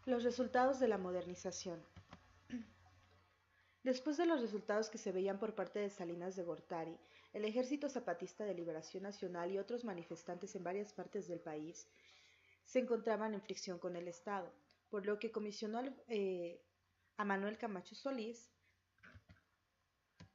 Los resultados de la modernización. Después de los resultados que se veían por parte de Salinas de Gortari, el Ejército Zapatista de Liberación Nacional y otros manifestantes en varias partes del país se encontraban en fricción con el Estado, por lo que comisionó a Manuel Camacho Solís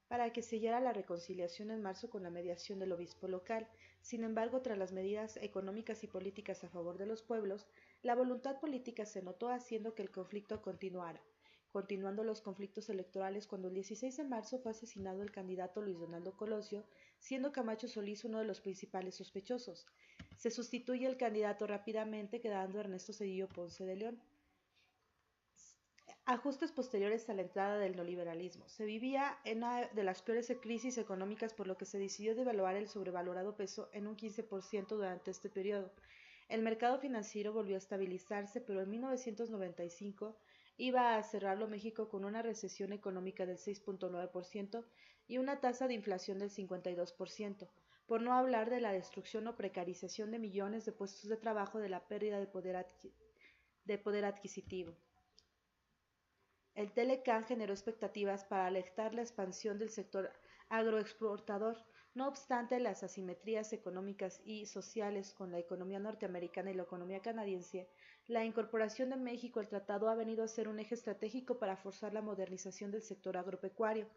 para que sellara la reconciliación en marzo con la mediación del obispo local. Sin embargo, tras las medidas económicas y políticas a favor de los pueblos, la voluntad política se notó haciendo que el conflicto continuara, continuando los conflictos electorales cuando el 16 de marzo fue asesinado el candidato Luis Donaldo Colosio, siendo Camacho Solís uno de los principales sospechosos. Se sustituye el candidato rápidamente, quedando Ernesto Zedillo Ponce de León. Ajustes posteriores a la entrada del neoliberalismo. Se vivía en una de las peores crisis económicas, por lo que se decidió devaluar el sobrevalorado peso en un 15% durante este periodo. El mercado financiero volvió a estabilizarse, pero en 1995 iba a cerrarlo México con una recesión económica del 6.9% y una tasa de inflación del 52%, por no hablar de la destrucción o precarización de millones de puestos de trabajo, de la pérdida de poder adquisitivo. El Telecán generó expectativas para alertar la expansión del sector agroexportador. No obstante, las asimetrías económicas y sociales con la economía norteamericana y la economía canadiense, la incorporación de México al tratado ha venido a ser un eje estratégico para forzar la modernización del sector agropecuario.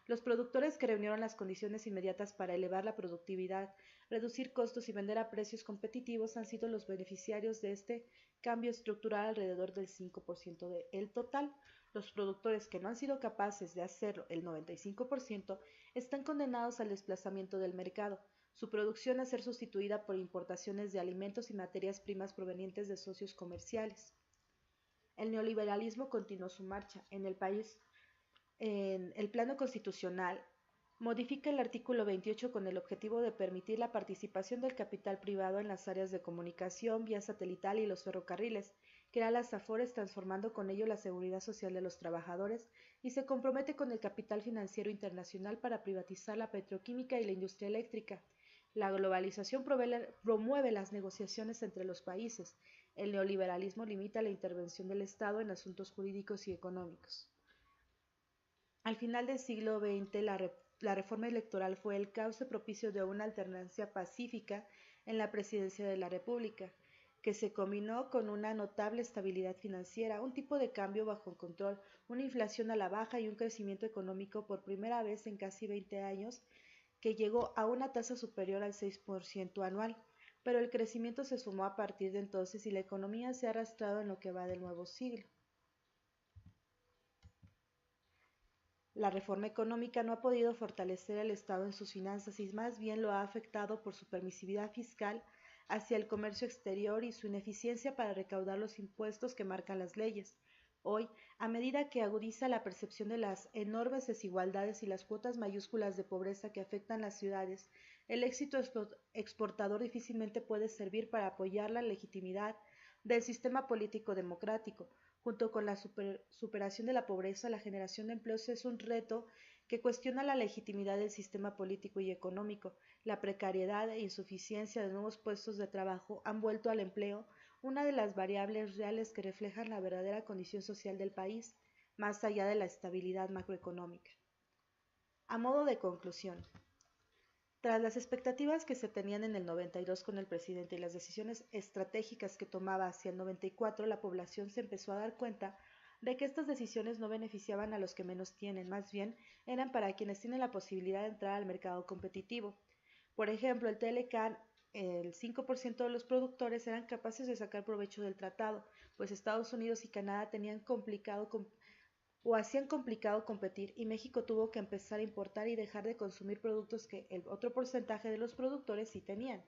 Los productores que reunieron las condiciones inmediatas para elevar la productividad, reducir costos y vender a precios competitivos han sido los beneficiarios de este cambio estructural, alrededor del 5% del total. Los productores que no han sido capaces de hacerlo, el 95%, están condenados al desplazamiento del mercado, su producción a ser sustituida por importaciones de alimentos y materias primas provenientes de socios comerciales. El neoliberalismo continuó su marcha. En el país, en el plano constitucional, modifica el artículo 28 con el objetivo de permitir la participación del capital privado en las áreas de comunicación, vía satelital y los ferrocarriles, crea las AFORES, transformando con ello la seguridad social de los trabajadores, y se compromete con el capital financiero internacional para privatizar la petroquímica y la industria eléctrica. La globalización promueve las negociaciones entre los países. El neoliberalismo limita la intervención del Estado en asuntos jurídicos y económicos. Al final del siglo XX, la reforma electoral fue el cauce propicio de una alternancia pacífica en la presidencia de la República, que se combinó con una notable estabilidad financiera, un tipo de cambio bajo control, una inflación a la baja y un crecimiento económico por primera vez en casi 20 años, que llegó a una tasa superior al 6% anual. Pero el crecimiento se sumó a partir de entonces y la economía se ha arrastrado en lo que va del nuevo siglo. La reforma económica no ha podido fortalecer al Estado en sus finanzas y más bien lo ha afectado por su permisividad fiscal hacia el comercio exterior y su ineficiencia para recaudar los impuestos que marcan las leyes. Hoy, a medida que agudiza la percepción de las enormes desigualdades y las cuotas mayúsculas de pobreza que afectan las ciudades, el éxito exportador difícilmente puede servir para apoyar la legitimidad del sistema político democrático. Junto con la superación de la pobreza, la generación de empleos es un reto que cuestiona la legitimidad del sistema político y económico. La precariedad e insuficiencia de nuevos puestos de trabajo han vuelto al empleo una de las variables reales que reflejan la verdadera condición social del país, más allá de la estabilidad macroeconómica. A modo de conclusión, tras las expectativas que se tenían en el 92 con el presidente y las decisiones estratégicas que tomaba hacia el 94, la población se empezó a dar cuenta de que estas decisiones no beneficiaban a los que menos tienen, más bien eran para quienes tienen la posibilidad de entrar al mercado competitivo. Por ejemplo, el Telecan, el 5% de los productores eran capaces de sacar provecho del tratado, pues Estados Unidos y Canadá tenían complicado o hacían complicado competir, y México tuvo que empezar a importar y dejar de consumir productos que el otro porcentaje de los productores sí tenían.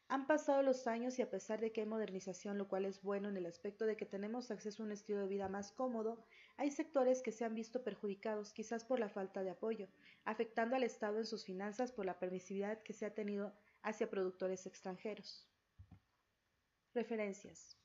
Han pasado los años y a pesar de que hay modernización, lo cual es bueno en el aspecto de que tenemos acceso a un estilo de vida más cómodo, hay sectores que se han visto perjudicados, quizás por la falta de apoyo, afectando al Estado en sus finanzas por la permisividad que se ha tenido hacia productores extranjeros. Referencias.